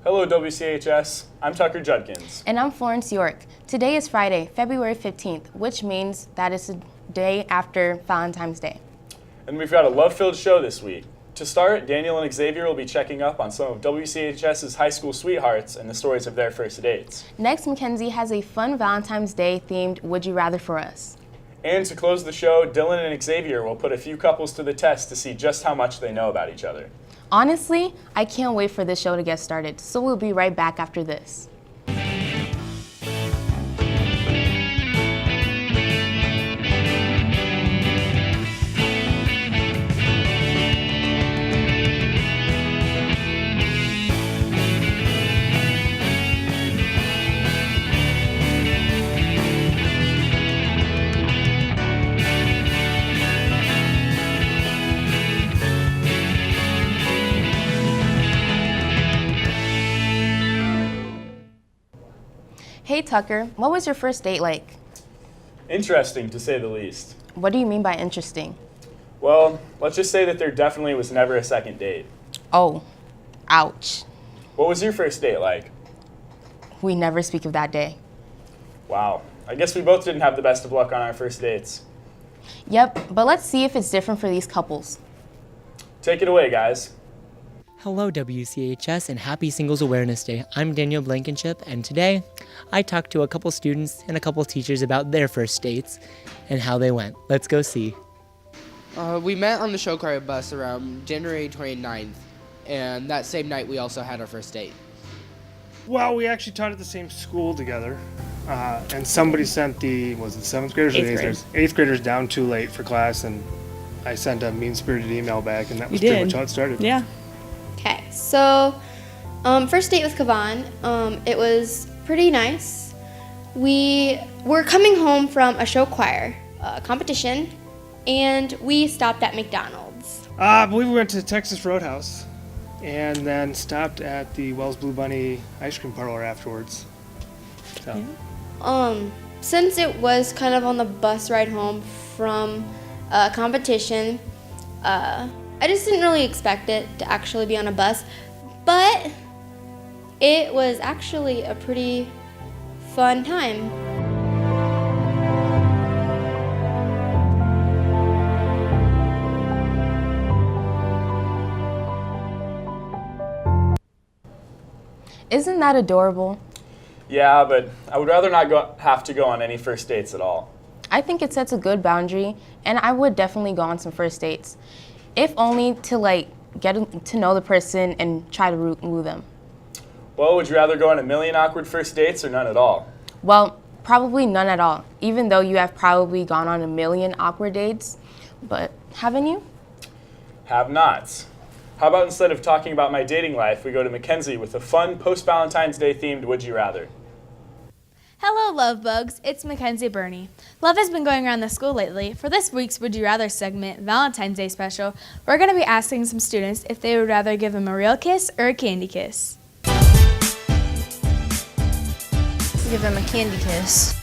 Hello WCHS, I'm Tucker Judkins. And I'm Florence York. Today is Friday, February 15th, which means that it's the day after Valentine's Day. And we've got a love-filled show this week. To start, Daniel and Xavier will be checking up on some of WCHS's high school sweethearts and the stories of their first dates. Next, Mackenzie has a fun Valentine's Day themed Would You Rather for us. And to close the show, Dylan and Xavier will put a few couples to the test to see just how much they know about each other. Honestly, I can't wait for this show to get started, so we'll be right back after this. Hey Tucker, what was your first date like? Interesting, to say the least. What do you mean by interesting? Well, let's just say that there definitely was never a second date. Oh, ouch. What was your first date like? We never speak of that day. Wow, I guess we both didn't have the best of luck on our first dates. Yep, but let's see if it's different for these couples. Take it away, guys. Hello WCHS and happy Singles Awareness Day. I'm Daniel Blankenship and today I talked to a couple students and a couple teachers about their first dates and how they went. Let's go see. We met on the show choir bus around January 29th, and that same night we also had our first date. Well, we actually taught at the same school together, and somebody sent the, was it 7th graders or the 8th graders? 8th graders down too late for class, and I sent a mean-spirited email back, and that was pretty much how it started. Yeah. Okay, so first date with Kavan, it was pretty nice. We were coming home from a show choir competition, and we stopped at McDonald's. I believe we went to Texas Roadhouse, and then stopped at the Wells Blue Bunny ice cream parlor afterwards. So. Yeah. Since it was kind of on the bus ride home from a competition, I just didn't really expect it to actually be on a bus, but it was actually a pretty fun time. Isn't that adorable? Yeah, but I would rather not have to go on any first dates at all. I think it sets a good boundary, and I would definitely go on some first dates. If only to get to know the person and try to woo them. Well, would you rather go on a million awkward first dates or none at all? Well, probably none at all, even though you have probably gone on a million awkward dates. But haven't you? Have nots. How about instead of talking about my dating life, we go to Mackenzie with a fun post-Valentine's Day themed Would You Rather? Hello, love bugs. It's Mackenzie Burney. Love has been going around the school lately. For this week's Would You Rather segment, Valentine's Day special, we're going to be asking some students if they would rather give him a real kiss or a candy kiss. Give him a candy kiss.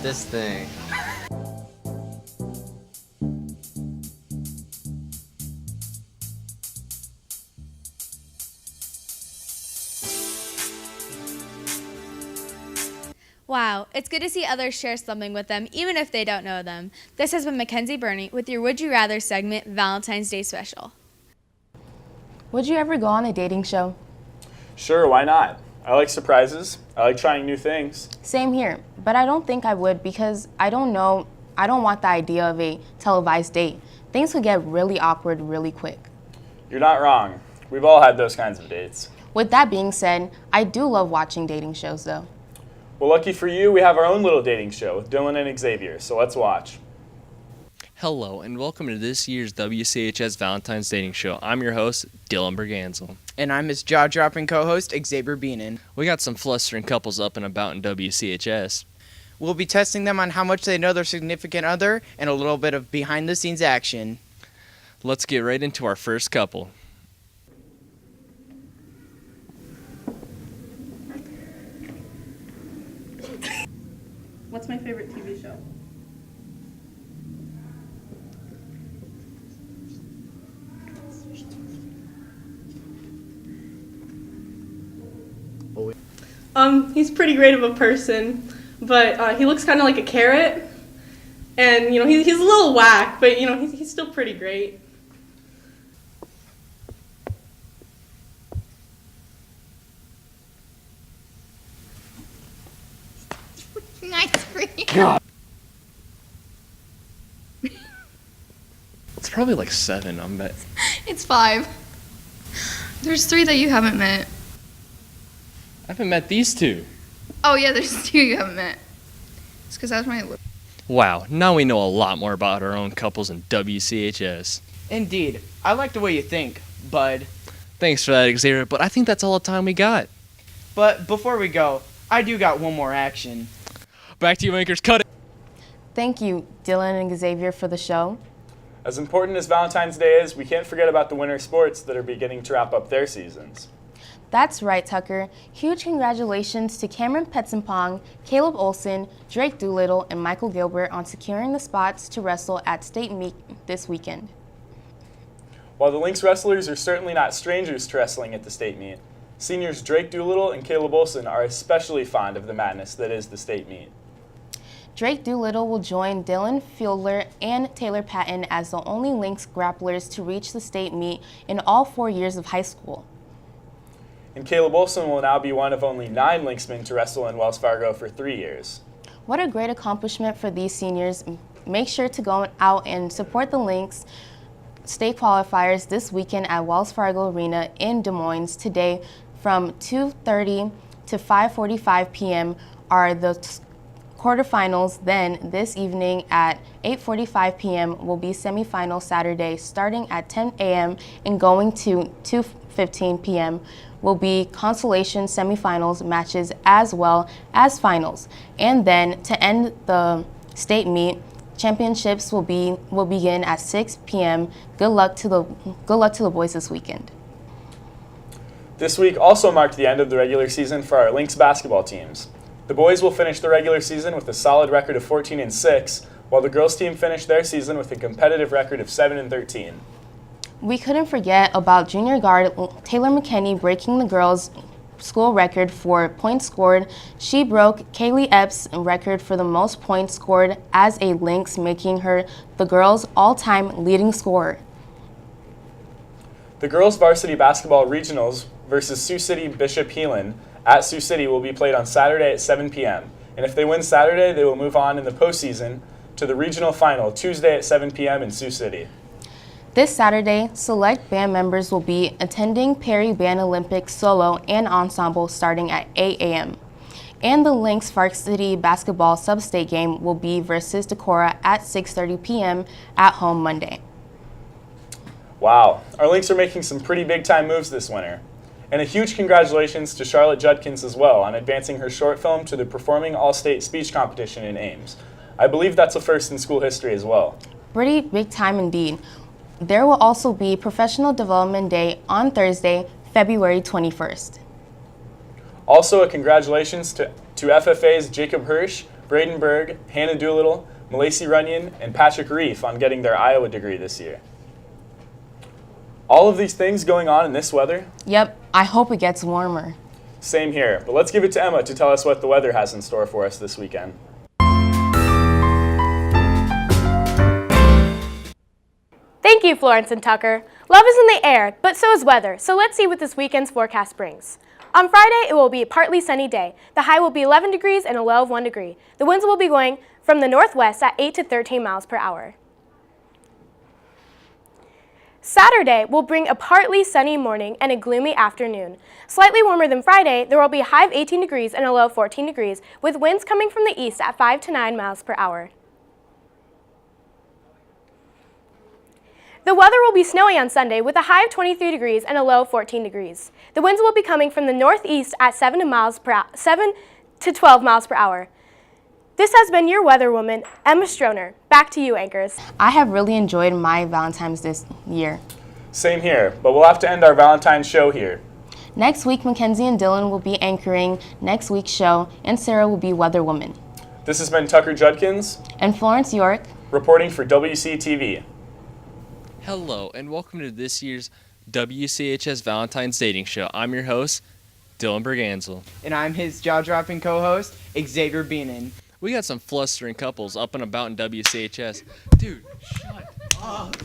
This thing. Wow, it's good to see others share something with them, even if they don't know them. This has been Mackenzie Burney with your Would You Rather segment, Valentine's Day special. Would you ever go on a dating show? Sure, why not? I like surprises. I like trying new things. Same here, but I don't think I would because I don't want the idea of a televised date. Things could get really awkward really quick. You're not wrong. We've all had those kinds of dates. With that being said, I do love watching dating shows though. Well, lucky for you, we have our own little dating show with Dylan and Xavier, so let's watch. Hello, and welcome to this year's WCHS Valentine's Dating Show. I'm your host, Dylan Berganzel. And I'm his jaw-dropping co-host, Xavier Beenan. We got some flustering couples up and about in WCHS. We'll be testing them on how much they know their significant other and a little bit of behind-the-scenes action. Let's get right into our first couple. What's my favorite TV show? He's pretty great of a person, but he looks kind of like a carrot, and he's a little whack, but he's still pretty great. Nice for you. God. It's probably like 7, I bet. It's 5. There's 3 that you haven't met. I haven't met these 2. Oh yeah, there's 2 you haven't met. It's because that's my. Wow, now we know a lot more about our own couples in WCHS. Indeed. I like the way you think, bud. Thanks for that, Xavier, but I think that's all the time we got. But before we go, I do got one more action. Back to you, anchors. Cut it. Thank you, Dylan and Xavier, for the show. As important as Valentine's Day is, we can't forget about the winter sports that are beginning to wrap up their seasons. That's right, Tucker. Huge congratulations to Cameron Petzenpong, Caleb Olson, Drake Doolittle, and Michael Gilbert on securing the spots to wrestle at state meet this weekend. While the Lynx wrestlers are certainly not strangers to wrestling at the state meet, seniors Drake Doolittle and Caleb Olson are especially fond of the madness that is the state meet. Drake Doolittle will join Dylan Fieldler and Taylor Patton as the only Lynx grapplers to reach the state meet in all 4 years of high school. And Caleb Olson will now be one of only 9 Lynxmen to wrestle in Wells Fargo for 3 years. What a great accomplishment for these seniors. Make sure to go out and support the Lynx state qualifiers this weekend at Wells Fargo Arena in Des Moines. Today from 2:30 to 5:45 p.m. are the quarterfinals. Then this evening at 8:45 p.m. will be semifinals Saturday starting at 10 a.m. and going to 2:15 p.m. will be consolation semifinals matches as well as finals. And then to end the state meet, championships will begin at 6 p.m. Good luck to the boys this weekend. This week also marked the end of the regular season for our Lynx basketball teams. The boys will finish the regular season with a solid record of 14-6, while the girls team finished their season with a competitive record of 7-13. We couldn't forget about junior guard Taylor McKinney breaking the girls' school record for points scored. She broke Kaylee Epps' record for the most points scored as a Lynx, making her the girls' all-time leading scorer. The girls' varsity basketball regionals versus Sioux City Bishop Heelan at Sioux City will be played on Saturday at 7 p.m. And if they win Saturday, they will move on in the postseason to the regional final Tuesday at 7 p.m. in Sioux City. This Saturday, select band members will be attending Perry Band Olympics solo and ensemble starting at 8 a.m. And the Lynx varsity basketball sub-state game will be versus Decorah at 6:30 p.m. at home Monday. Wow, our Lynx are making some pretty big-time moves this winter. And a huge congratulations to Charlotte Judkins as well on advancing her short film to the Performing All-State Speech Competition in Ames. I believe that's a first in school history as well. Pretty big time indeed. There will also be Professional Development Day on Thursday, February 21st. Also, a congratulations to FFA's Jacob Hirsch, Braden Berg, Hannah Doolittle, Malacy Runyon, and Patrick Reef on getting their Iowa degree this year. All of these things going on in this weather? Yep, I hope it gets warmer. Same here, but let's give it to Emma to tell us what the weather has in store for us this weekend. Thank you, Florence and Tucker. Love is in the air, but so is weather, so let's see what this weekend's forecast brings. On Friday, it will be a partly sunny day. The high will be 11 degrees and a low of 1 degree. The winds will be going from the northwest at 8 to 13 miles per hour. Saturday will bring a partly sunny morning and a gloomy afternoon. Slightly warmer than Friday, there will be a high of 18 degrees and a low of 14 degrees, with winds coming from the east at 5 to 9 miles per hour. The weather will be snowy on Sunday with a high of 23 degrees and a low of 14 degrees. The winds will be coming from the northeast at 7 to 12 miles per hour. This has been your weather woman, Emma Stroner. Back to you, anchors. I have really enjoyed my Valentine's this year. Same here, but we'll have to end our Valentine's show here. Next week, Mackenzie and Dylan will be anchoring next week's show, and Sarah will be weather woman. This has been Tucker Judkins And Florence York, reporting for Wctv. Hello, and welcome to this year's WCHS Valentine's Dating Show. I'm your host, Dylan Berganzel. And I'm his jaw-dropping co-host, Xavier Beenan. We got some flustering couples up and about in WCHS. Dude, shut up.